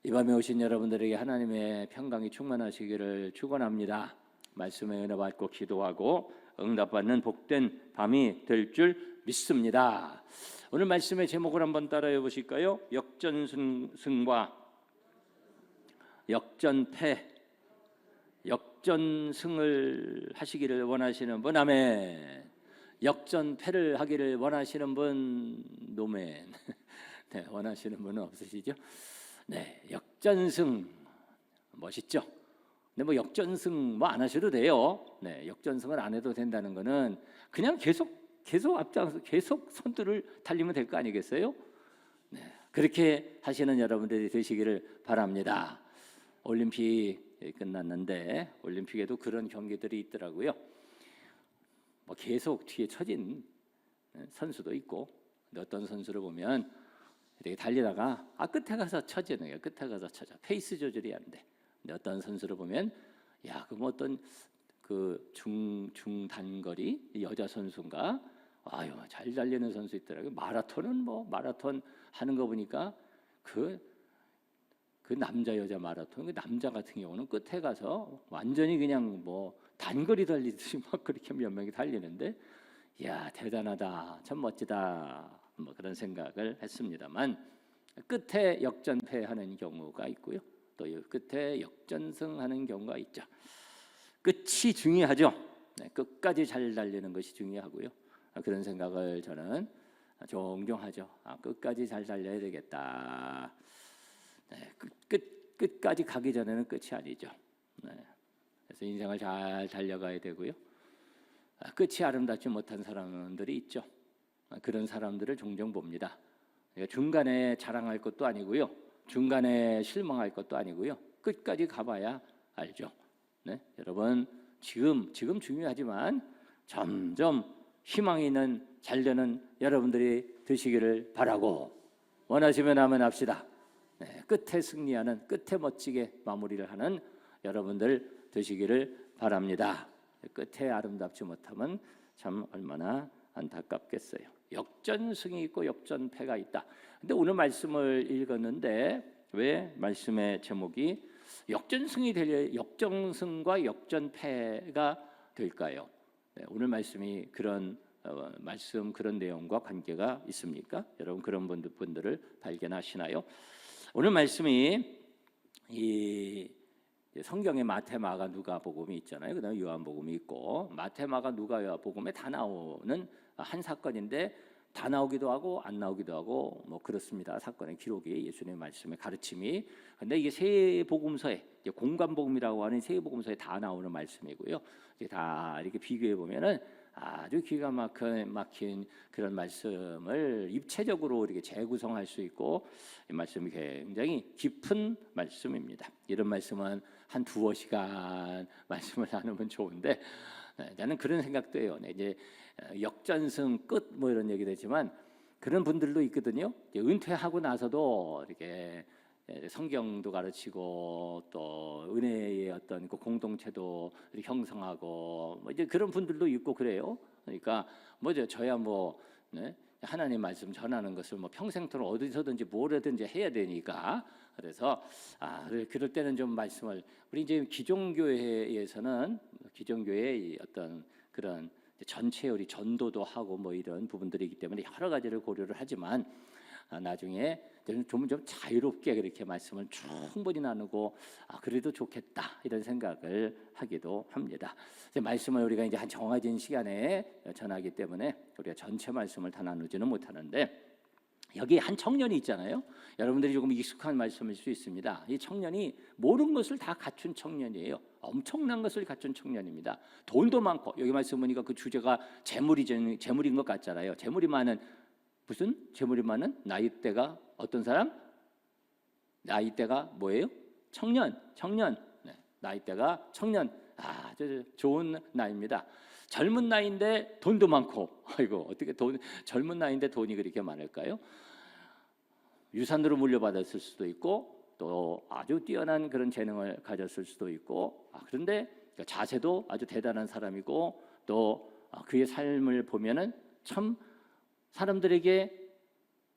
이 밤에 오신 여러분들에게 하나님의 평강이 충만하시기를 축원합니다. 말씀의 은혜 받고 기도하고 응답받는 복된 밤이 될 줄 믿습니다. 오늘 말씀의 제목을 한번 따라해 보실까요? 역전승과 역전패. 역전승을 하시기를 원하시는 분 아멘. 역전패를 하기를 원하시는 분 노멘. 네, 원하시는 분은 없으시죠? 네, 역전승 멋있죠? 근데 뭐 역전승 뭐 안 하셔도 돼요. 네, 역전승을 안 해도 된다는 거는 그냥 계속 앞장서 계속 선두를 달리면 될 거 아니겠어요? 네, 그렇게 하시는 여러분들이 되시기를 바랍니다. 올림픽 끝났는데 올림픽에도 그런 경기들이 있더라고요. 뭐 계속 뒤에 처진 선수도 있고, 어떤 선수를 보면 이렇게 달리다가 끝에 가서 처지는 거예요. 끝에 가서 처져. 페이스 조절이 안 돼. 근데 어떤 선수를 보면 그럼 어떤 그 중단거리 여자 선수인가 잘 달리는 선수 있더라고요. 마라톤 하는 거 보니까 그 남자 여자 마라톤 그 남자 같은 경우는 끝에 가서 완전히 그냥 뭐 단거리 달리듯이 막 그렇게 몇 명이 달리는데 대단하다, 참 멋지다, 뭐 그런 생각을 했습니다만 끝에 역전패하는 경우가 있고요, 또 끝에 역전승하는 경우가 있죠. 끝이 중요하죠. 네, 끝까지 잘 달리는 것이 중요하고요. 그런 생각을 저는 종종 하죠. 끝까지 잘 달려야 되겠다. 네, 끝까지 가기 전에는 끝이 아니죠. 네, 그래서 인생을 잘 달려가야 되고요. 끝이 아름답지 못한 사람들이 있죠. 그런 사람들을 종종 봅니다. 중간에 자랑할 것도 아니고요, 중간에 실망할 것도 아니고요, 끝까지 가봐야 알죠. 네, 여러분 지금 중요하지만 점점 희망이 있는 잘되는 여러분들이 되시기를 바라고, 원하시면 하면 합시다. 네, 끝에 승리하는, 끝에 멋지게 마무리를 하는 여러분들 되시기를 바랍니다. 끝에 아름답지 못하면 참 얼마나 안타깝겠어요. 역전승이 있고 역전패가 있다. 근데 오늘 말씀을 읽었는데 왜 말씀의 제목이 역전승과 역전패가 될까요? 네, 오늘 말씀이 그런 그런 내용과 관계가 있습니까? 여러분 그런 분들을 발견하시나요? 오늘 말씀이 이 성경에 마태, 마가, 누가복음이 있잖아요. 그다음에 요한복음이 있고, 마태, 마가, 누가, 요한복음에 다 나오는 한 사건인데 다 나오기도 하고 안 나오기도 하고 뭐 그렇습니다. 사건의 기록이, 예수님의 말씀의 가르침이. 근데 이게 세 복음서에, 공관복음이라고 하는 세 복음서에 다 나오는 말씀이고요. 이게 다 이렇게 비교해 보면은 아주 기가 막힌 그런 말씀을 입체적으로 이렇게 재구성할 수 있고, 이 말씀이 굉장히 깊은 말씀입니다. 이런 말씀은 한 두어 시간 말씀을 나누면 좋은데, 나는 그런 생각도 해요. 이제 역전승 끝 뭐 이런 얘기도 했지만 그런 분들도 있거든요. 은퇴하고 나서도 이렇게 성경도 가르치고 또 은혜의 어떤 그 공동체도 형성하고 뭐 이제 그런 분들도 있고 그래요. 그러니까 저야 네? 하나님 말씀 전하는 것을 평생토록 어디서든지 뭐라든지 해야 되니까, 그래서 그럴 때는 좀 말씀을, 우리 이제 기존교회에서는 기존교회의 어떤 그런 전체 우리 전도도 하고 뭐 이런 부분들이기 때문에 여러 가지를 고려를 하지만 나중에 좀 자유롭게 그렇게 말씀을 충분히 나누고 그래도 좋겠다 이런 생각을 하기도 합니다. 말씀을 우리가 이제 한 정해진 시간에 전하기 때문에 우리가 전체 말씀을 다 나누지는 못하는데, 여기 한 청년이 있잖아요. 여러분들이 조금 익숙한 말씀일 수 있습니다. 이 청년이 모든 것을 다 갖춘 청년이에요. 엄청난 것을 갖춘 청년입니다. 돈도 많고, 여기 말씀 보니까 그 주제가 재물인 것 같잖아요. 재물이 많은 나이대가 어떤 사람? 나이대가 뭐예요? 청년. 네, 나이대가 청년. 아주 좋은 나이입니다. 젊은 나이인데 돈도 많고, 어떻게 젊은 나이인데 돈이 그렇게 많을까요? 유산으로 물려받았을 수도 있고, 또 아주 뛰어난 그런 재능을 가졌을 수도 있고, 그런데 자세도 아주 대단한 사람이고, 또 그의 삶을 보면은 참 사람들에게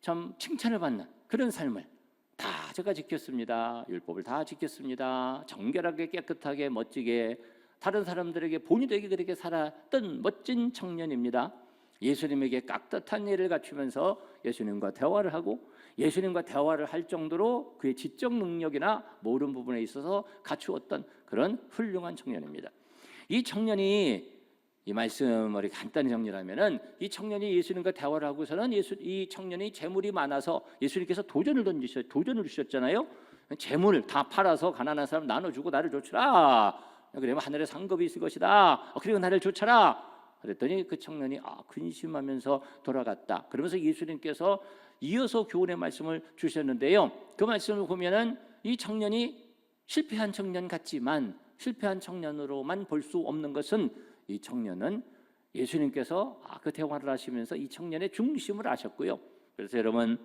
참 칭찬을 받는 그런 삶을 다 제가 지켰습니다. 율법을 다 지켰습니다. 정결하게 깨끗하게 멋지게 다른 사람들에게 본이 되게 그렇게 살았던 멋진 청년입니다. 예수님에게 깍듯한 예를 갖추면서 예수님과 대화를 하고 예수님과 대화를 할 정도로 그의 지적 능력이나 모든 부분에 있어서 갖추었던 그런 훌륭한 청년입니다. 이 청년이 이 말씀을 간단히 정리하면은 이 청년이 예수님과 대화를 하고서는 이 청년이 재물이 많아서 예수님께서 도전을 주셨잖아요. 재물 다 팔아서 가난한 사람 나눠주고 나를 좇으라. 그러면 하늘에 상급이 있을 것이다. 그리고 나를 좇아라. 그랬더니 그 청년이 근심하면서 돌아갔다. 그러면서 예수님께서 이어서 교훈의 말씀을 주셨는데요. 그 말씀을 보면은 이 청년이 실패한 청년 같지만 실패한 청년으로만 볼 수 없는 것은 이 청년은 예수님께서 그 대화를 하시면서 이 청년의 중심을 아셨고요. 그래서 여러분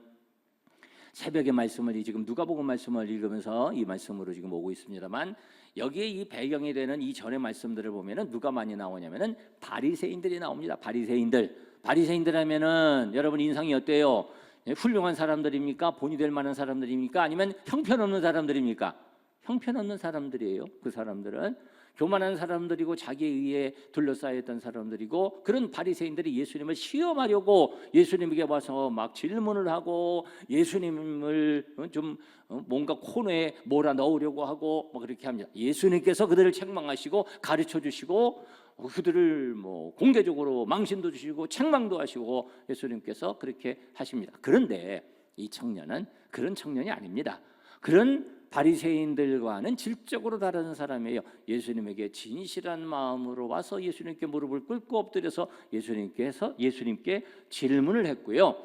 새벽의 말씀을 지금 누가복음 말씀을 읽으면서 이 말씀으로 지금 오고 있습니다만 여기에 이 배경이 되는 이 전의 말씀들을 보면은 누가 많이 나오냐면은 바리새인들이 나옵니다. 바리새인들 하면은 여러분 인상이 어때요? 훌륭한 사람들입니까? 본이 될 만한 사람들입니까? 아니면 형편없는 사람들입니까? 형편없는 사람들이에요. 그 사람들은 교만한 사람들이고 자기에 의해 둘러싸였던 사람들이고 그런 바리새인들이 예수님을 시험하려고 예수님에게 와서 막 질문을 하고 예수님을 좀 뭔가 코너에 몰아 넣으려고 하고 뭐 그렇게 합니다. 예수님께서 그들을 책망하시고 가르쳐 주시고 그들을 뭐 공개적으로 망신도 주시고 책망도 하시고 예수님께서 그렇게 하십니다. 그런데 이 청년은 그런 청년이 아닙니다. 그런 바리새인들과는 질적으로 다른 사람이에요. 예수님에게 진실한 마음으로 와서 예수님께 무릎을 꿇고 엎드려서 예수님께 질문을 했고요.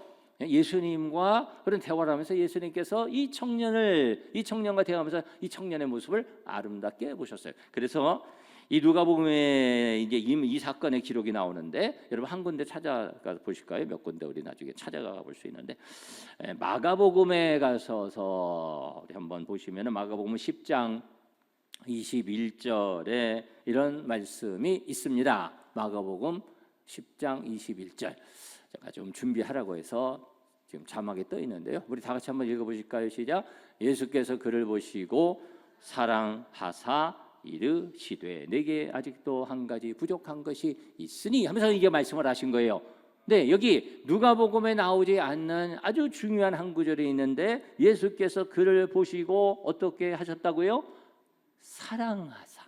예수님과 그런 대화를 하면서 예수님께서 이 청년과 대화하면서 이 청년의 모습을 아름답게 보셨어요. 그래서 이 누가복음에 이제 이 사건의 기록이 나오는데 여러분 한 군데 찾아가 보실까요? 몇 군데 우리 나중에 찾아가 볼 수 있는데 마가복음에 가서서 우리 한번 보시면은 마가복음 10장 21절에 이런 말씀이 있습니다. 마가복음 10장 21절 제가 좀 준비하라고 해서 지금 자막에 떠 있는데요. 우리 다 같이 한번 읽어보실까요? 시작. 예수께서 그를 보시고 사랑하사 이르시되 내게 아직도 한 가지 부족한 것이 있으니 하면서 이게 말씀을 하신 거예요. 네, 여기 누가복음에 나오지 않는 아주 중요한 한 구절이 있는데 예수께서 그를 보시고 어떻게 하셨다고요? 사랑하사.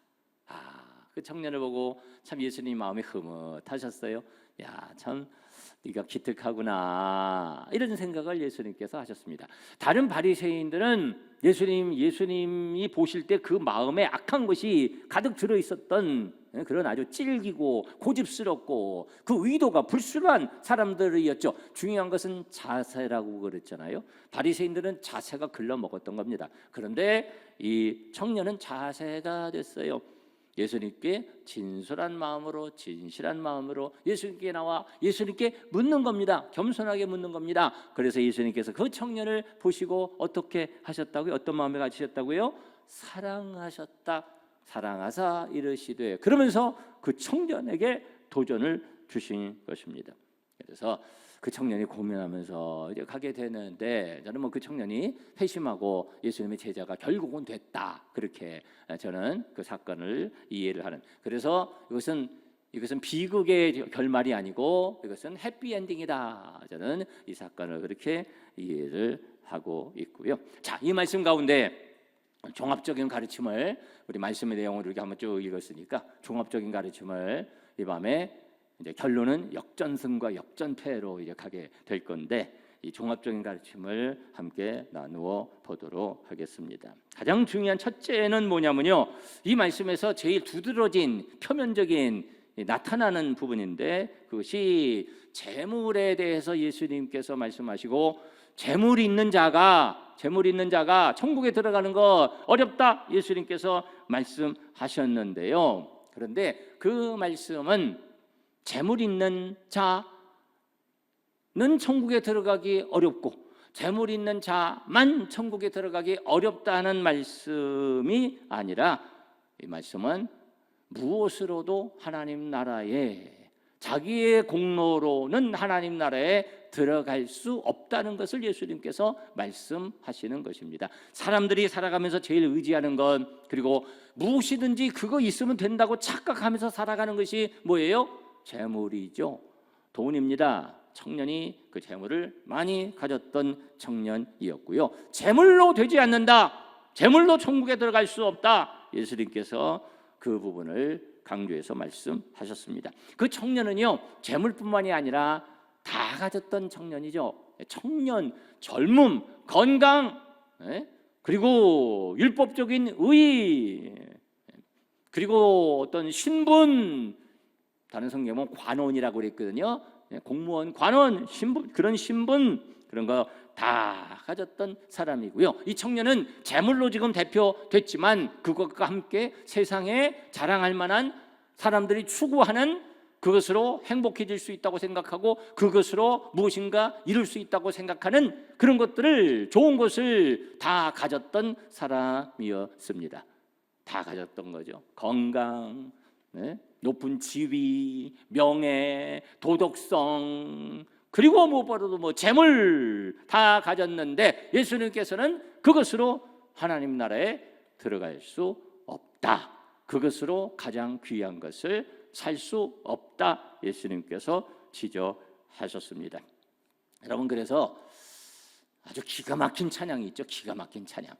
그 청년을 보고 참 예수님 마음이 흐뭇하셨어요. 야, 참 네가 기특하구나 이런 생각을 예수님께서 하셨습니다. 다른 바리새인들은 예수님이 보실 때 그 마음에 악한 것이 가득 들어 있었던 그런 아주 찔기고 고집스럽고 그 의도가 불순한 사람들이었죠. 중요한 것은 자세라고 그랬잖아요. 바리새인들은 자세가 글러먹었던 겁니다. 그런데 이 청년은 자세가 됐어요. 예수님께 진실한 마음으로 예수님께 나와 예수님께 묻는 겁니다. 겸손하게 묻는 겁니다. 그래서 예수님께서 그 청년을 보시고 어떻게 하셨다고요? 어떤 마음에 가지셨다고요? 사랑하셨다. 사랑하사 이르시되 그러면서 그 청년에게 도전을 주신 것입니다. 그래서 그 청년이 고민하면서 이제 가게 되는데 저는 뭐 그 청년이 회심하고 예수님의 제자가 결국은 됐다 그렇게 저는 그 사건을 이해를 하는. 그래서 이것은 비극의 결말이 아니고 이것은 해피엔딩이다. 저는 이 사건을 그렇게 이해를 하고 있고요. 자, 이 말씀 가운데 종합적인 가르침을 우리 말씀의 내용을 이렇게 한번 쭉 읽었으니까 종합적인 가르침을 이 밤에 이제 결론은 역전승과 역전패로 이제 가게 될 건데 이 종합적인 가르침을 함께 나누어 보도록 하겠습니다. 가장 중요한 첫째는 뭐냐면요, 이 말씀에서 제일 두드러진 표면적인 나타나는 부분인데 그것이 재물에 대해서 예수님께서 말씀하시고 재물 있는 자가 천국에 들어가는 거 어렵다 예수님께서 말씀하셨는데요. 그런데 그 말씀은 재물 있는 자는 천국에 들어가기 어렵고 재물 있는 자만 천국에 들어가기 어렵다는 말씀이 아니라 이 말씀은 무엇으로도 하나님 나라에 자기의 공로로는 하나님 나라에 들어갈 수 없다는 것을 예수님께서 말씀하시는 것입니다. 사람들이 살아가면서 제일 의지하는 건, 그리고 무엇이든지 그거 있으면 된다고 착각하면서 살아가는 것이 뭐예요? 재물이죠. 돈입니다. 청년이 그 재물을 많이 가졌던 청년이었고요. 재물로 되지 않는다, 재물로 천국에 들어갈 수 없다, 예수님께서 그 부분을 강조해서 말씀하셨습니다. 그 청년은요, 재물뿐만이 아니라 다 가졌던 청년이죠. 청년, 젊음, 건강, 그리고 율법적인 의, 그리고 어떤 신분, 다른 성경은 관원이라고 그랬거든요. 공무원, 관원, 신분, 그런 신분, 그런 거 다 가졌던 사람이고요. 이 청년은 재물로 지금 대표됐지만 그것과 함께 세상에 자랑할 만한, 사람들이 추구하는 그것으로 행복해질 수 있다고 생각하고 그것으로 무엇인가 이룰 수 있다고 생각하는 그런 것들을, 좋은 것을 다 가졌던 사람이었습니다. 다 가졌던 거죠. 건강, 높은 지위, 명예, 도덕성, 그리고 무엇보다도 재물 다 가졌는데 예수님께서는 그것으로 하나님 나라에 들어갈 수 없다, 그것으로 가장 귀한 것을 살 수 없다, 예수님께서 지적하셨습니다. 여러분, 그래서 아주 기가 막힌 찬양이 있죠. 기가 막힌 찬양.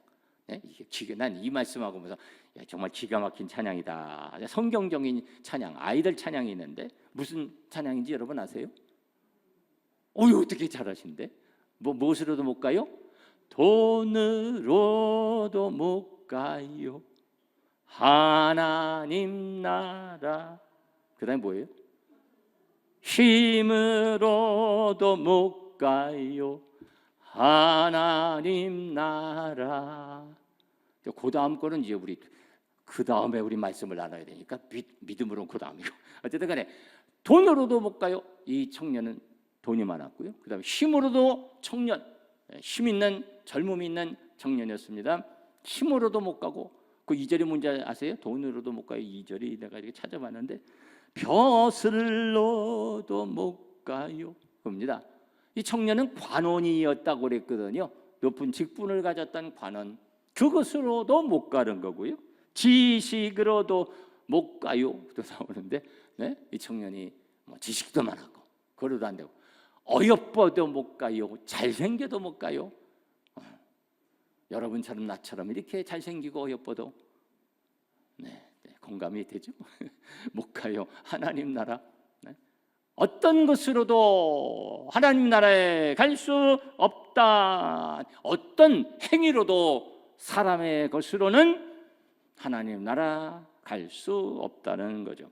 난 이 말씀하고 보면서 정말 기가 막힌 찬양이다. 성경적인 찬양, 아이들 찬양이 있는데 무슨 찬양인지 여러분 아세요? 어떻게 잘하신데? 무엇으로도 못 가요? 돈으로도 못 가요, 하나님 나라. 그 다음에 뭐예요? 힘으로도 못 가요, 하나님 나라. 그 다음 거는 이제 우리 그 다음에 우리 말씀을 나눠야 되니까 믿음으로는 그 다음이고, 어쨌든 간에 돈으로도 못 가요. 이 청년은 돈이 많았고요. 그 다음에 힘으로도 청년, 힘 있는, 젊음이 있는 청년이었습니다. 힘으로도 못 가고, 그 2절이 뭔지 아세요? 돈으로도 못 가요. 2절이 내가 이렇게 찾아봤는데 벼슬로도 못 가요, 그겁니다. 이 청년은 관원이었다고 그랬거든요. 높은 직분을 가졌던 관원, 그것으로도 못 가는 거고요. 지식으로도 못 가요, 또 나오는데, 이 청년이 지식도 많았고 그러도 안 되고, 어여뻐도 못 가요, 잘생겨도 못 가요. 여러분처럼 나처럼 이렇게 잘생기고 어여뻐도 공감이 되죠? 못 가요, 하나님 나라. 어떤 것으로도 하나님 나라에 갈 수 없다. 어떤 행위로도 사람의 것으로는 하나님 나라 갈 수 없다는 거죠.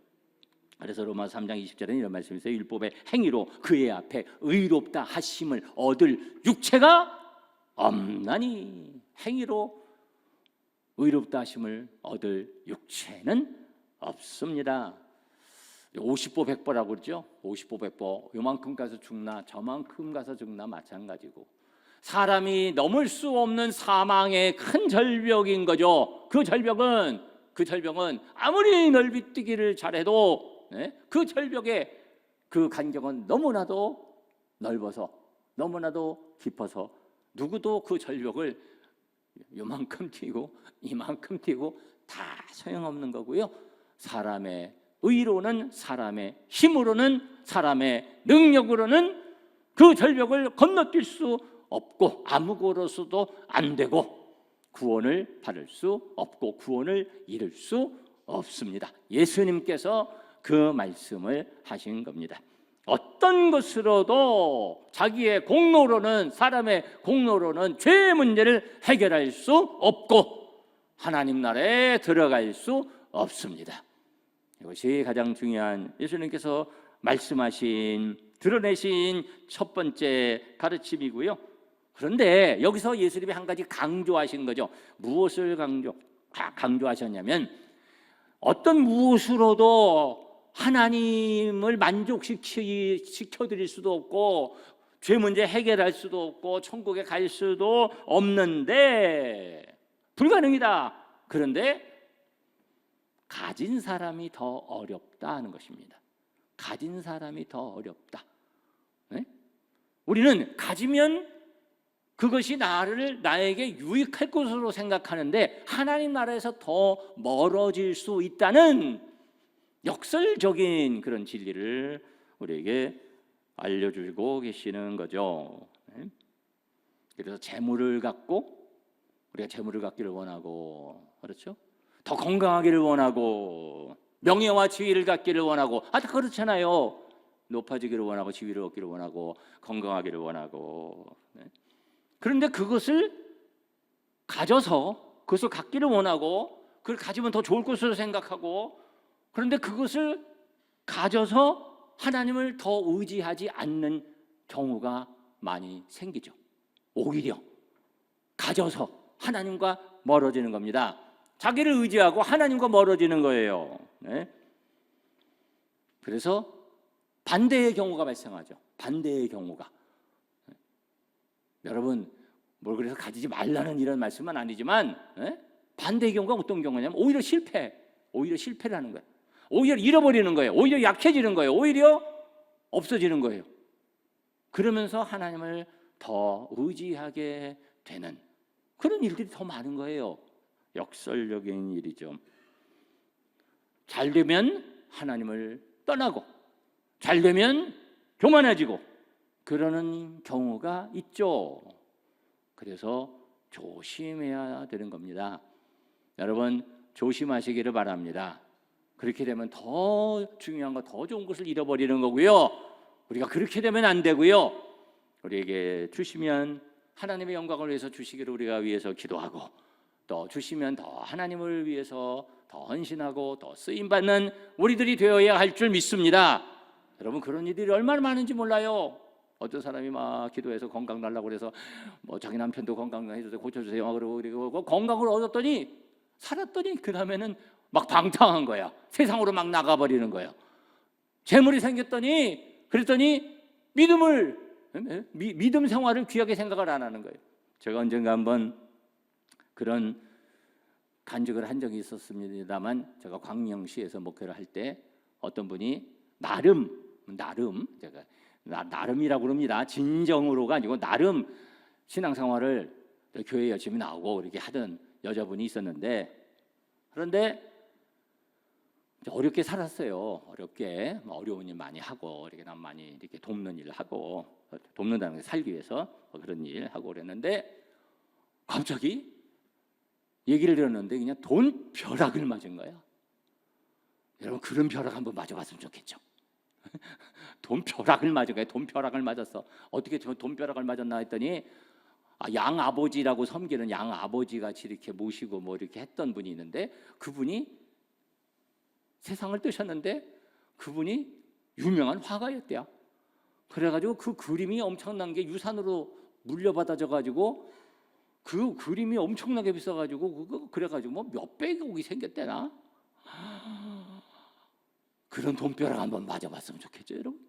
그래서 로마서 3장 20절에는 이런 말씀이 있어요. 율법의 행위로 그의 앞에 의롭다 하심을 얻을 육체가 없나니, 행위로 의롭다 하심을 얻을 육체는 없습니다. 50보 100보라고 그러죠. 50보 100보, 요만큼 가서 죽나 저만큼 가서 죽나 마찬가지고, 사람이 넘을 수 없는 사망의 큰 절벽인 거죠. 그 절벽은 아무리 넓이 뛰기를 잘해도 그 절벽의 그 간격은 너무나도 넓어서, 너무나도 깊어서 누구도 그 절벽을 요만큼 뛰고 이만큼 뛰고 다 소용없는 거고요. 사람의 의로는, 사람의 힘으로는, 사람의 능력으로는 그 절벽을 건너뛸 수 없고, 아무것으로도 안 되고, 구원을 받을 수 없고 구원을 이룰 수 없습니다. 예수님께서 그 말씀을 하신 겁니다. 어떤 것으로도 자기의 공로로는, 사람의 공로로는 죄의 문제를 해결할 수 없고 하나님 나라에 들어갈 수 없습니다. 이것이 가장 중요한 예수님께서 말씀하신, 드러내신 첫 번째 가르침이고요. 그런데 여기서 예수님이 한 가지 강조하신 거죠. 무엇을 강조하셨냐면, 어떤 무엇으로도 하나님을 만족시켜드릴 수도 없고, 죄 문제 해결할 수도 없고, 천국에 갈 수도 없는데, 불가능이다. 그런데 가진 사람이 더 어렵다 하는 것입니다. 가진 사람이 더 어렵다. 네? 우리는 가지면 그것이 나에게 유익할 것으로 생각하는데 하나님 나라에서 더 멀어질 수 있다는 역설적인 그런 진리를 우리에게 알려주고 계시는 거죠. 그래서 재물을 갖고 우리가 재물을 갖기를 원하고, 그렇죠? 더 건강하기를 원하고, 명예와 지위를 갖기를 원하고, 다 그렇잖아요. 높아지기를 원하고, 지위를 얻기를 원하고, 건강하기를 원하고. 그런데 그것을 가져서 그것을 갖기를 원하고, 그걸 가지면 더 좋을 것으로 생각하고, 그런데 그것을 가져서 하나님을 더 의지하지 않는 경우가 많이 생기죠. 오히려 가져서 하나님과 멀어지는 겁니다. 자기를 의지하고 하나님과 멀어지는 거예요. 네? 그래서 반대의 경우가 발생하죠. 반대의 경우가. 여러분, 뭘 그래서 가지지 말라는 이런 말씀은 아니지만, 반대의 경우가 어떤 경우냐면 오히려 실패를 하는 거예요. 오히려 잃어버리는 거예요. 오히려 약해지는 거예요. 오히려 없어지는 거예요. 그러면서 하나님을 더 의지하게 되는 그런 일들이 더 많은 거예요. 역설적인 일이죠. 잘 되면 하나님을 떠나고, 잘 되면 교만해지고 그러는 경우가 있죠. 그래서 조심해야 되는 겁니다. 여러분, 조심하시기를 바랍니다. 그렇게 되면 더 중요한 거, 더 좋은 것을 잃어버리는 거고요. 우리가 그렇게 되면 안 되고요. 우리에게 주시면 하나님의 영광을 위해서 주시기를 우리가 위해서 기도하고, 또 주시면 더 하나님을 위해서 더 헌신하고 더 쓰임받는 우리들이 되어야 할 줄 믿습니다. 여러분, 그런 일들이 얼마나 많은지 몰라요. 어떤 사람이 막 기도해서 건강 달라고 그래서 뭐 자기 남편도 건강 해줘서 고쳐주세요 그러고 건강을 얻었더니 살았더니 그 다음에는 막 방탕한 거야. 세상으로 막 나가버리는 거야. 재물이 생겼더니 그랬더니 믿음 생활을 귀하게 생각을 안 하는 거예요. 제가 언젠가 한번 그런 간증을 한 적이 있었습니다만, 제가 광명시에서 목회를 할 때 어떤 분이 나름 제가 나름이라고 그럽니다. 진정으로가 아니고 나름 신앙생활을 교회 열심히 나오고 이렇게 하던 여자분이 있었는데, 그런데 어렵게 살았어요. 어렵게 어려운 일 많이 하고 이렇게 남 많이 이렇게 돕는 일을 하고, 돕는다는 게 살기 위해서 그런 일 하고 그랬는데, 갑자기 얘기를 들었는데 그냥 돈 벼락을 맞은 거야. 여러분, 그런 벼락 한번 맞아봤으면 좋겠죠. 돈 벼락을 맞은 거야. 돈 벼락을 맞았어. 어떻게 돈 벼락을 맞았나 했더니 양 아버지라고 섬기는 양 아버지 같이 이렇게 모시고 뭐 이렇게 했던 분이 있는데, 그분이 세상을 뜨셨는데 그분이 유명한 화가였대요. 그래가지고 그 그림이 엄청난 게 유산으로 물려받아져 가지고 그 그림이 엄청나게 비싸가지고 그래가지고 뭐 몇백억이 생겼대나. 그런 돈벼락 한번 맞아봤으면 좋겠죠, 여러분.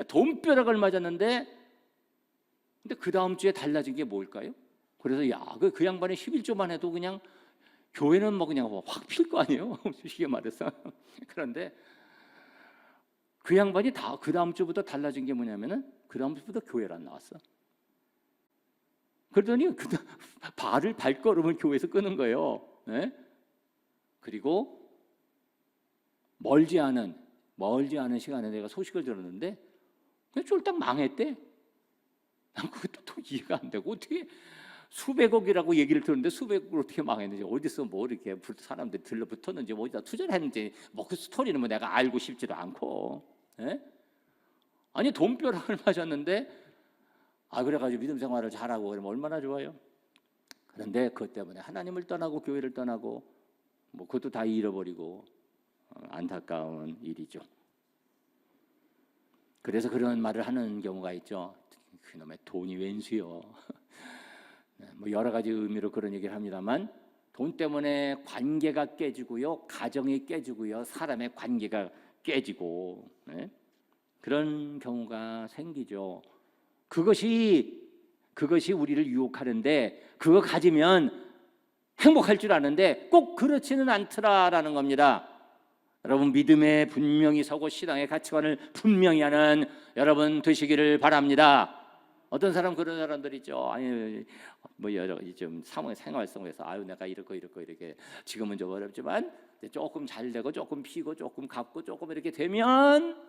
돈벼락을 맞았는데, 근데 그 다음 주에 달라진 게 뭘까요? 그래서 그 양반이 11조만 해도 그냥 교회는 뭐 그냥 확 필 거 아니에요, 쉽게 말해서. 그런데 그 양반이 그 다음 주부터 달라진 게 뭐냐면은 그 다음 주부터 교회를 안 나왔어. 그러더니 발걸음을 교회에서 끄는 거예요. 네? 그리고 멀지 않은 시간에 내가 소식을 들었는데 그냥 쫄딱 망했대. 난 그것도 또 이해가 안 되고, 어떻게 수백억이라고 얘기를 들었는데 수백억을 어떻게 망했는지, 어디서 뭐 이렇게 사람들이 들러붙었는지, 뭐 어디다 투자를 했는지, 뭐 그 스토리는 뭐 내가 알고 싶지도 않고. 네? 아니, 돈벼락을 맞았는데 그래가지고 믿음 생활을 잘하고 그러면 얼마나 좋아요. 그런데 그것 때문에 하나님을 떠나고 교회를 떠나고 뭐 그것도 다 잃어버리고, 안타까운 일이죠. 그래서 그런 말을 하는 경우가 있죠. 그놈의 돈이 웬수요. 뭐 여러 가지 의미로 그런 얘기를 합니다만, 돈 때문에 관계가 깨지고요, 가정이 깨지고요, 사람의 관계가 깨지고, 그런 경우가 생기죠. 그것이 우리를 유혹하는데, 그거 가지면 행복할 줄 아는데 꼭 그렇지는 않더라라는 겁니다. 여러분 믿음에 분명히 서고 신앙의 가치관을 분명히 하는 여러분 되시기를 바랍니다. 어떤 사람 그런 사람들 있죠. 아니 뭐 여러 좀 생활 속에서 아유 내가 이렇게 지금은 좀 어렵지만 조금 잘 되고 조금 피고 조금 갚고 조금 이렇게 되면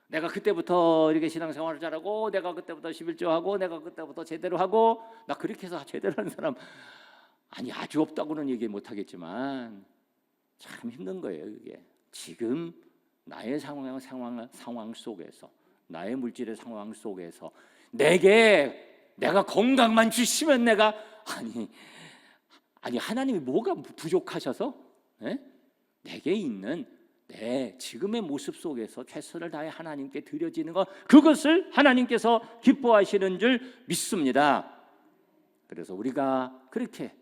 내가 그때부터 이렇게 신앙생활을 잘하고 내가 그때부터 11조하고 내가 그때부터 제대로 하고 나 그렇게 해서 제대로 하는 사람 아니 아주 없다고는 얘기 못하겠지만 참 힘든 거예요. 이게 지금 나의 상황 속에서 나의 물질의 상황 속에서 내가 건강만 주시면 내가 아니 하나님이 뭐가 부족하셔서 내게 있는 내 지금의 모습 속에서 최선을 다해 하나님께 드려지는 것 그것을 하나님께서 기뻐하시는 줄 믿습니다. 그래서 우리가 그렇게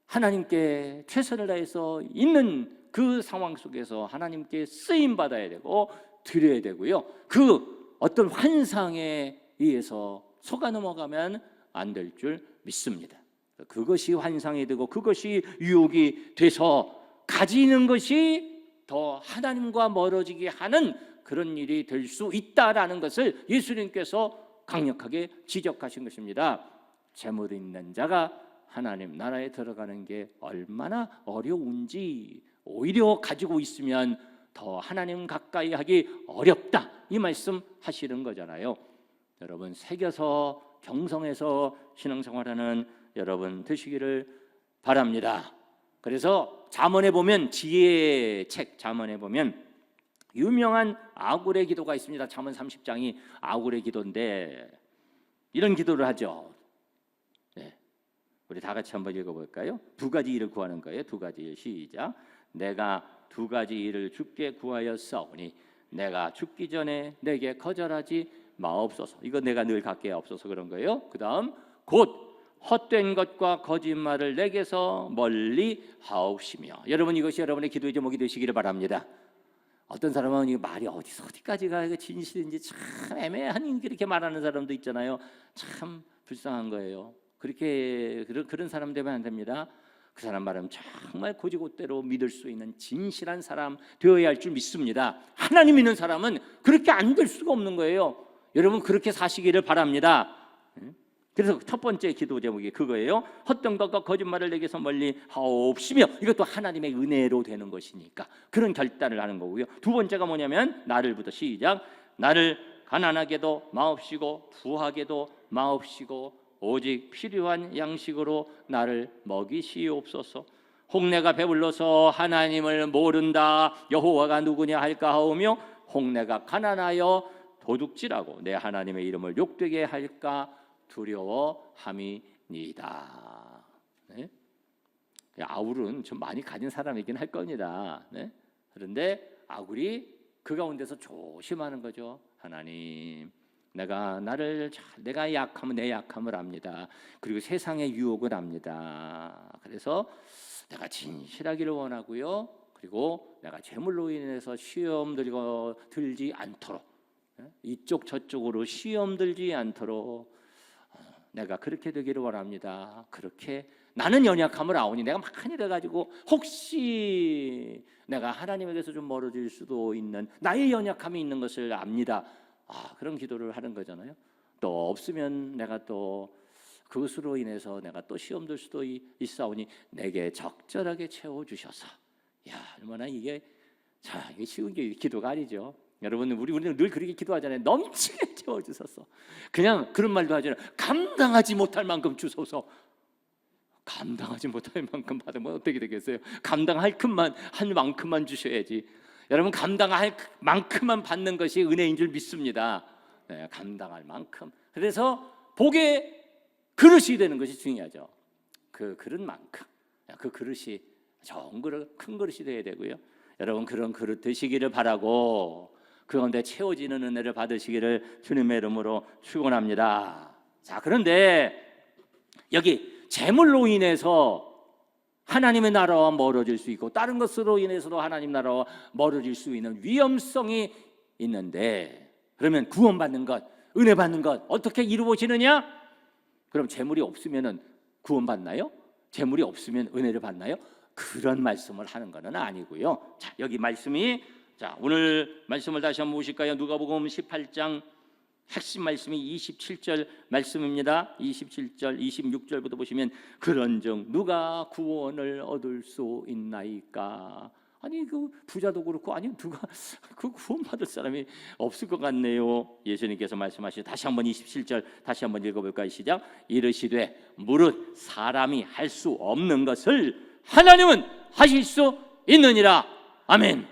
하나님께 최선을 다해서 있는 그 상황 속에서 하나님께 쓰임 받아야 되고 드려야 되고요. 그 어떤 환상에 의해서 속아 넘어가면 안 될 줄 믿습니다. 그것이 환상이 되고 그것이 유혹이 돼서 가지는 것이 더 하나님과 멀어지게 하는 그런 일이 될 수 있다라는 것을 예수님께서 강력하게 지적하신 것입니다. 재물 있는 자가 하나님 나라에 들어가는 게 얼마나 어려운지 오히려 가지고 있으면 더 하나님 가까이 하기 어렵다 이 말씀 하시는 거잖아요. 여러분 새겨서 경성해서 신앙생활하는 여러분 되시기를 바랍니다. 그래서 잠언에 보면 지혜의 책 잠언에 보면 유명한 아굴의 기도가 있습니다. 잠언 30장이 아굴의 기도인데 이런 기도를 하죠. 우리 다 같이 한번 읽어볼까요? 두 가지 일을 구하는 거예요. 두 가지 일 시작. 내가 두 가지 일을 주께 구하였사오니 내가 죽기 전에 내게 거절하지 마옵소서. 이거 내가 늘 갖게 없어서 그런 거예요. 그 다음 곧 헛된 것과 거짓말을 내게서 멀리 하옵시며. 여러분 이것이 여러분의 기도의 제목이 되시기를 바랍니다. 어떤 사람은 이 말이 어디서 어디까지가 진실인지 참 애매한 이렇게 말하는 사람도 있잖아요. 참 불쌍한 거예요. 그렇게 그런 사람 되면 안 됩니다. 그 사람 말은 정말 고지고대로 믿을 수 있는 진실한 사람 되어야 할 줄 믿습니다. 하나님 믿는 사람은 그렇게 안 될 수가 없는 거예요. 여러분 그렇게 사시기를 바랍니다. 그래서 첫 번째 기도 제목이 그거예요. 헛된 것과 거짓말을 내게서 멀리 하옵시며. 이것도 하나님의 은혜로 되는 것이니까 그런 결단을 하는 거고요. 두 번째가 뭐냐면 나를부터 시작. 나를 가난하게도 마옵시고 부하게도 마옵시고 오직 필요한 양식으로 나를 먹이시옵소서. 혹 내가 배불러서 하나님을 모른다 여호와가 누구냐 할까 하오며 혹 내가 가난하여 도둑질하고 내 하나님의 이름을 욕되게 할까 두려워함이니이다. 네? 아굴은 좀 많이 가진 사람이긴 할 겁니다. 네? 그런데 아굴이 그 가운데서 조심하는 거죠. 하나님 내가 약하면 내 약함을 압니다. 그리고 세상의 유혹을 압니다. 그래서 내가 진실하기를 원하고요. 그리고 내가 재물로 인해서 시험 들지 않도록 이쪽 저쪽으로 시험 들지 않도록 내가 그렇게 되기를 원합니다. 그렇게 나는 연약함을 아오니 내가 많이 돼가지고 혹시 내가 하나님에게서 좀 멀어질 수도 있는 나의 연약함이 있는 것을 압니다. 그런 기도를 하는 거잖아요. 또 없으면 내가 또 그것으로 인해서 내가 또 시험 들 수도 있사오니 내게 적절하게 채워주셔서. 얼마나 이게 쉬운 기도가 아니죠. 여러분 우리는 늘 그렇게 기도하잖아요. 넘치게 채워주셔서. 그냥 그런 말도 하잖아요. 감당하지 못할 만큼 주소서. 감당하지 못할 만큼 받으면 어떻게 되겠어요? 감당할 만큼만 주셔야지. 여러분 감당할 만큼만 받는 것이 은혜인 줄 믿습니다. 네, 감당할 만큼. 그래서 복의 그릇이 되는 것이 중요하죠. 그 그릇만큼. 그 그릇이 좋은 그릇, 큰 그릇이 되어야 되고요. 여러분 그런 그릇 되시기를 바라고 그 가운데 채워지는 은혜를 받으시기를 주님의 이름으로 축원합니다. 자, 그런데 여기 재물로 인해서 하나님의 나라와 멀어질 수 있고 다른 것으로 인해서도 하나님 나라와 멀어질 수 있는 위험성이 있는데 그러면 구원받는 것, 은혜 받는 것 어떻게 이루어지느냐? 그럼 재물이 없으면 구원받나요? 재물이 없으면 은혜를 받나요? 그런 말씀을 하는 것은 아니고요. 자, 여기 말씀이, 자, 오늘 말씀을 다시 한번 보실까요? 누가복음 18장 핵심 말씀이 27절 말씀입니다. 27절, 26절부터 보시면 그런즉 누가 구원을 얻을 수 있나이까? 아니 그 부자도 그렇고 아니 누가 그 구원받을 사람이 없을 것 같네요. 예수님께서 말씀하시죠. 다시 한번 27절 다시 한번 읽어볼까요? 시작. 이르시되 무릇 사람이 할 수 없는 것을 하나님은 하실 수 있느니라. 아멘.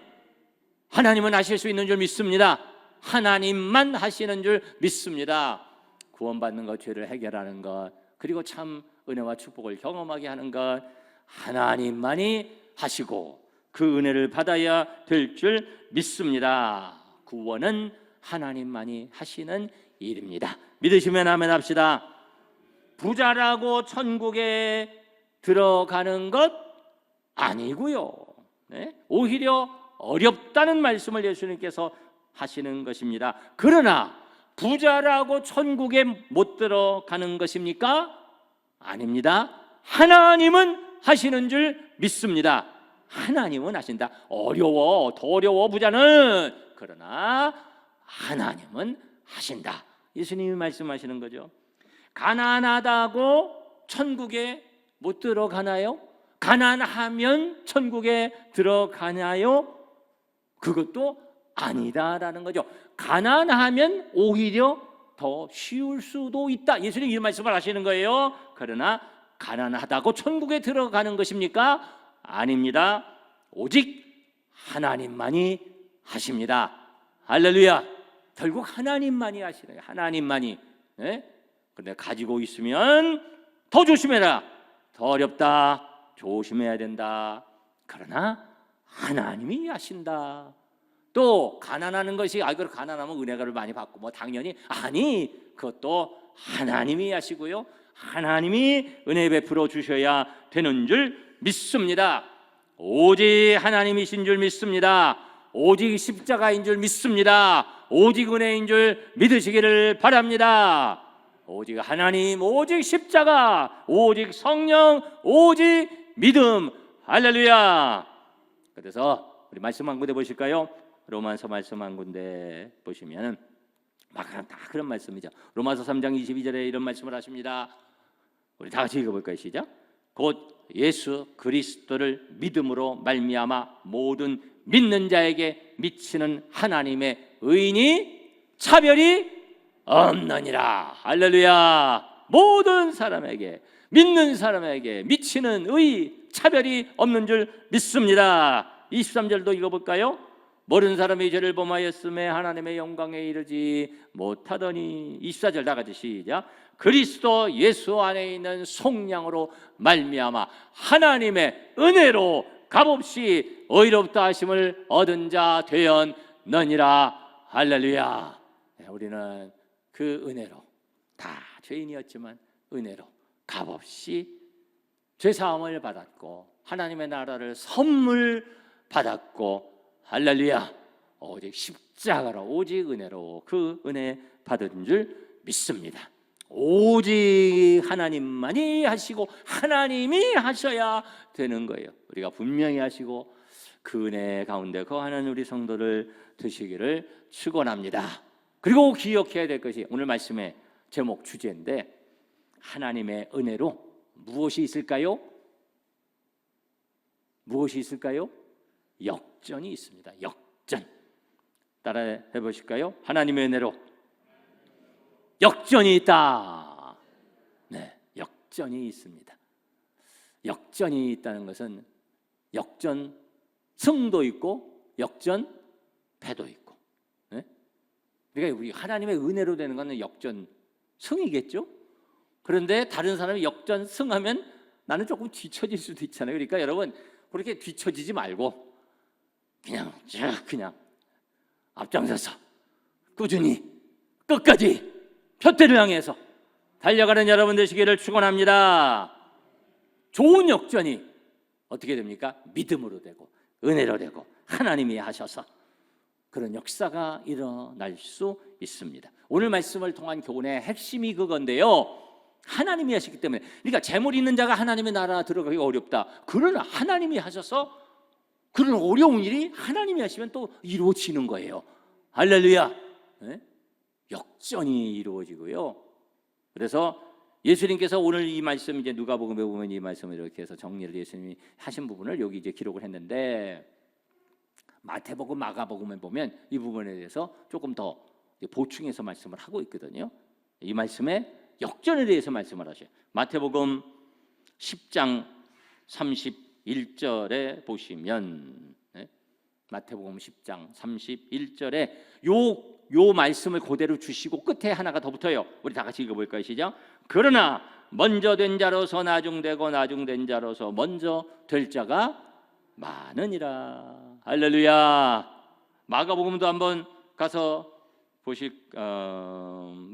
하나님은 하실 수 있는 줄 믿습니다. 하나님만 하시는 줄 믿습니다. 구원받는 것, 죄를 해결하는 것, 그리고 참 은혜와 축복을 경험하게 하는 것 하나님만이 하시고 그 은혜를 받아야 될 줄 믿습니다. 구원은 하나님만이 하시는 일입니다. 믿으시면 아멘 합시다. 부자라고 천국에 들어가는 것 아니고요. 네? 오히려 어렵다는 말씀을 예수님께서 하시는 것입니다. 그러나 부자라고 천국에 못 들어가는 것입니까? 아닙니다. 하나님은 하시는 줄 믿습니다. 하나님은 하신다. 어려워, 더 어려워 부자는. 그러나 하나님은 하신다. 예수님이 말씀하시는 거죠. 가난하다고 천국에 못 들어가나요? 가난하면 천국에 들어가나요? 그것도 아니다라는 거죠. 가난하면 오히려 더 쉬울 수도 있다. 예수님이 이 말씀을 하시는 거예요. 그러나 가난하다고 천국에 들어가는 것입니까? 아닙니다. 오직 하나님만이 하십니다. 할렐루야. 결국 하나님만이 하시네요. 하나님만이. 네? 그런데 가지고 있으면 더 조심해라. 더 어렵다. 조심해야 된다. 그러나 하나님이 하신다. 또 가난하는 것이 그걸 가난하면 은혜를 많이 받고 뭐 당연히 아니, 그것도 하나님이 하시고요. 하나님이 은혜 베풀어 주셔야 되는 줄 믿습니다. 오직 하나님이신 줄 믿습니다. 오직 십자가인 줄 믿습니다. 오직 은혜인 줄 믿으시기를 바랍니다. 오직 하나님, 오직 십자가, 오직 성령, 오직 믿음. 할렐루야. 그래서 우리 말씀 한 군데 보실까요? 로마서 말씀 한 군데 보시면 막 다 그런 말씀이죠. 로마서 3장 22절에 이런 말씀을 하십니다. 우리 다 같이 읽어볼까요? 시작. 곧 예수 그리스도를 믿음으로 말미암아 모든 믿는 자에게 미치는 하나님의 의인이 차별이 없느니라. 할렐루야. 모든 사람에게, 믿는 사람에게 미치는 의, 차별이 없는 줄 믿습니다. 23절도 읽어볼까요? 모든 사람이 죄를 범하였음에 하나님의 영광에 이르지 못하더니. 24절 다 같이 시작. 그리스도 예수 안에 있는 속량으로 말미암아 하나님의 은혜로 값없이 의롭다 하심을 얻은 자 되었느니라. 할렐루야. 우리는 그 은혜로, 다 죄인이었지만 은혜로 값없이 죄사함을 받았고 하나님의 나라를 선물 받았고, 할렐루야, 오직 십자가로, 오직 은혜로 그 은혜 받은 줄 믿습니다. 오직 하나님만이 하시고 하나님이 하셔야 되는 거예요. 우리가 분명히 하시고 그 은혜 가운데 거하는 우리 성도를 되시기를 축원합니다. 그리고 기억해야 될 것이 오늘 말씀의 제목 주제인데, 하나님의 은혜로 무엇이 있을까요? 무엇이 있을까요? 역전이 있습니다. 역전. 따라 해보실까요? 하나님의 은혜로 역전이 있다. 네, 역전이 있습니다. 역전이 있다는 것은 역전 승도 있고 역전 패도 있고. 네? 그러니까 우리 하나님의 은혜로 되는 것은 역전 승이겠죠. 그런데 다른 사람이 역전 승하면 나는 조금 뒤처질 수도 있잖아요. 그러니까 여러분 그렇게 뒤처지지 말고 그냥 앞장서서 꾸준히 끝까지 표대를 향해서 달려가는 여러분 되시기를 축원합니다. 좋은 역전이 어떻게 됩니까? 믿음으로 되고 은혜로 되고 하나님이 하셔서 그런 역사가 일어날 수 있습니다. 오늘 말씀을 통한 교훈의 핵심이 그건데요, 하나님이 하시기 때문에. 그러니까 재물 있는 자가 하나님의 나라 들어가기 어렵다. 그러나 하나님이 하셔서 그런 어려운 일이 하나님이 하시면 또 이루어지는 거예요. 할렐루야. 네? 역전이 이루어지고요. 그래서 예수님께서 오늘 이 말씀, 이제 누가복음에 보면 이 말씀을 이렇게 해서 정리를 예수님이 하신 부분을 여기 이제 기록을 했는데, 마태복음, 마가복음에 보면 이 부분에 대해서 조금 더 보충해서 말씀을 하고 있거든요. 이 말씀에 역전에 대해서 말씀을 하셔요. 마태복음 10장 31절에 보시면, 마태복음 10장 31절에 요 말씀을 그대로 주시고 끝에 하나가 더 붙어요. 우리 다 같이 읽어볼까요? 시작. 그러나 먼저 된 자로서 나중되고 나중된 자로서 먼저 될 자가 많으니라. 할렐루야. 마가복음도 한번 가서 보실,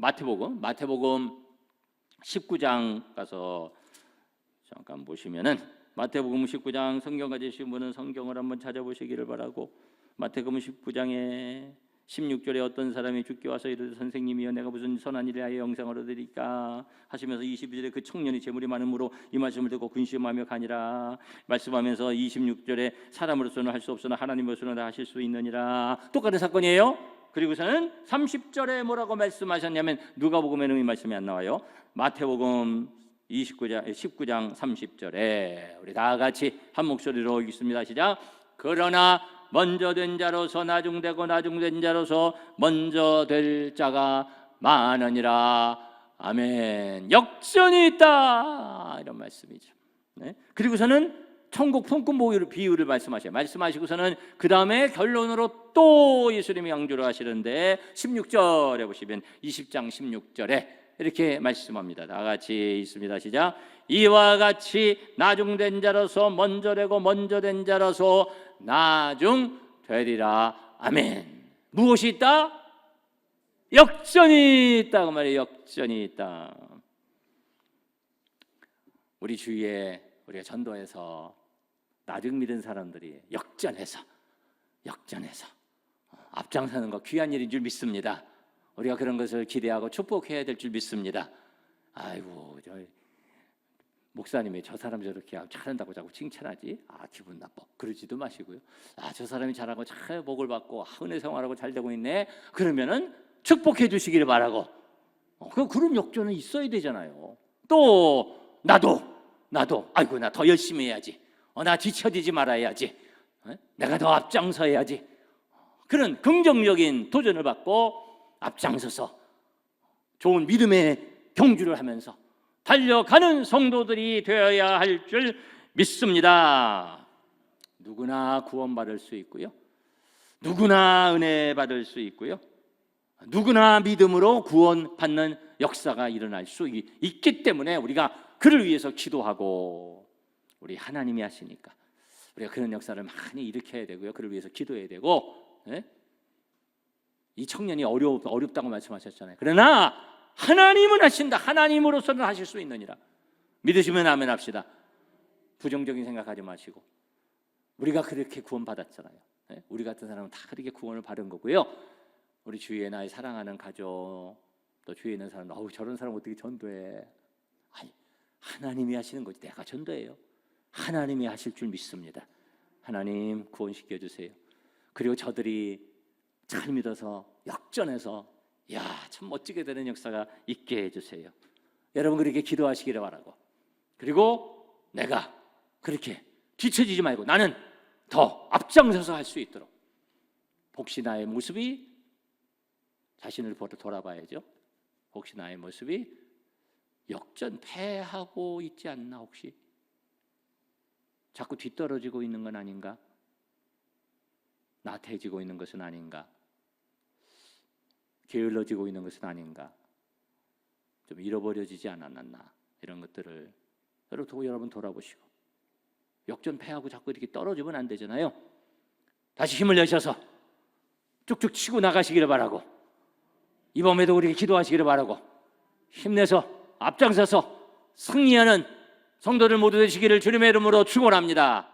마태복음 19장 가서 잠깐 보시면은, 마태복음 19장 성경 가지신 분은 성경을 한번 찾아보시기를 바라고, 마태복음 19장에 16절에 어떤 사람이 주께 와서 이르되 선생님이여 내가 무슨 선한 일을 하여 영생을 얻으리까 하시면서 22절에 그 청년이 재물이 많음으로 이 말씀을 듣고 근심하며 가니라 말씀하면서 26절에 사람으로서는 할 수 없으나 하나님으로서는 다 하실 수 있느니라. 똑같은 사건이에요. 그리고서는 30절에 뭐라고 말씀하셨냐면, 누가복음에는 이 말씀이 안 나와요. 마태복음 19장 30절에 우리 다 같이 한 목소리로 읽습니다. 시작. 그러나 먼저 된 자로서 나중되고 나중된 자로서 먼저 될 자가 많으니라. 아멘. 역전이 있다, 이런 말씀이죠. 네? 그리고서는 천국 품꾼 비유를 말씀하시고서는 그 다음에 결론으로 또 예수님이 양조를 하시는데, 16절에 보시면 20장 16절에 이렇게 말씀합니다. 다 같이 있습니다. 시작. 이와 같이 나중된 자로서 먼저 되고 먼저 된 자로서 나중 되리라. 아멘. 무엇이 있다? 역전이 있다, 그 말이에요. 역전이 있다. 우리 주위에 우리가 전도해서 나중 믿은 사람들이 역전해서 앞장서는 거 귀한 일인 줄 믿습니다. 우리가 그런 것을 기대하고 축복해야 될 줄 믿습니다. 아이고, 저 목사님이 저 사람 저렇게 잘한다고 자꾸 칭찬하지? 기분 나빠. 그러지도 마시고요. 저 사람이 잘하고 잘 복을 받고 은혜 생활하고 잘 되고 있네. 그러면은 축복해 주시기를 바라고. 그런 역전은 있어야 되잖아요. 또 나도 아이고, 나 더 열심히 해야지. 나 뒤처지지 말아야지. 내가 더 앞장서야지. 그런 긍정적인 도전을 받고 앞장서서 좋은 믿음의 경주를 하면서 달려가는 성도들이 되어야 할 줄 믿습니다. 누구나 구원받을 수 있고요, 누구나 은혜 받을 수 있고요, 누구나 믿음으로 구원받는 역사가 일어날 수 있기 때문에 우리가 그를 위해서 기도하고, 우리 하나님이 하시니까 우리가 그런 역사를 많이 일으켜야 되고요, 그를 위해서 기도해야 되고. 이 청년이 어렵다고 말씀하셨잖아요. 그러나 하나님은 하신다. 하나님으로서는 하실 수 있느니라. 믿으시면 아멘 합시다. 부정적인 생각하지 마시고, 우리가 그렇게 구원받았잖아요. 우리 같은 사람은 다 그렇게 구원을 받은 거고요. 우리 주위에 나의 사랑하는 가족, 또 주위에 있는 사람, 저런 사람 어떻게 전도해? 아니, 하나님이 하시는 거지 내가 전도해요. 하나님이 하실 줄 믿습니다. 하나님 구원시켜 주세요. 그리고 저들이 잘 믿어서 역전해서 참 멋지게 되는 역사가 있게 해주세요. 여러분 그렇게 기도하시기를 바라고, 그리고 내가 그렇게 뒤처지지 말고 나는 더 앞장서서 할 수 있도록, 혹시 나의 모습이, 자신을 돌아봐야죠. 혹시 나의 모습이 역전패하고 있지 않나, 혹시 자꾸 뒤떨어지고 있는 건 아닌가, 나태해지고 있는 것은 아닌가, 게을러지고 있는 것은 아닌가, 좀 잃어버려지지 않았나, 이런 것들을 여러분 돌아보시고, 역전패하고 자꾸 이렇게 떨어지면 안 되잖아요. 다시 힘을 내셔서 쭉쭉 치고 나가시기를 바라고, 이 밤에도 우리 기도하시기를 바라고, 힘내서 앞장서서 승리하는 성도들 모두 되시기를 주님의 이름으로 축원합니다.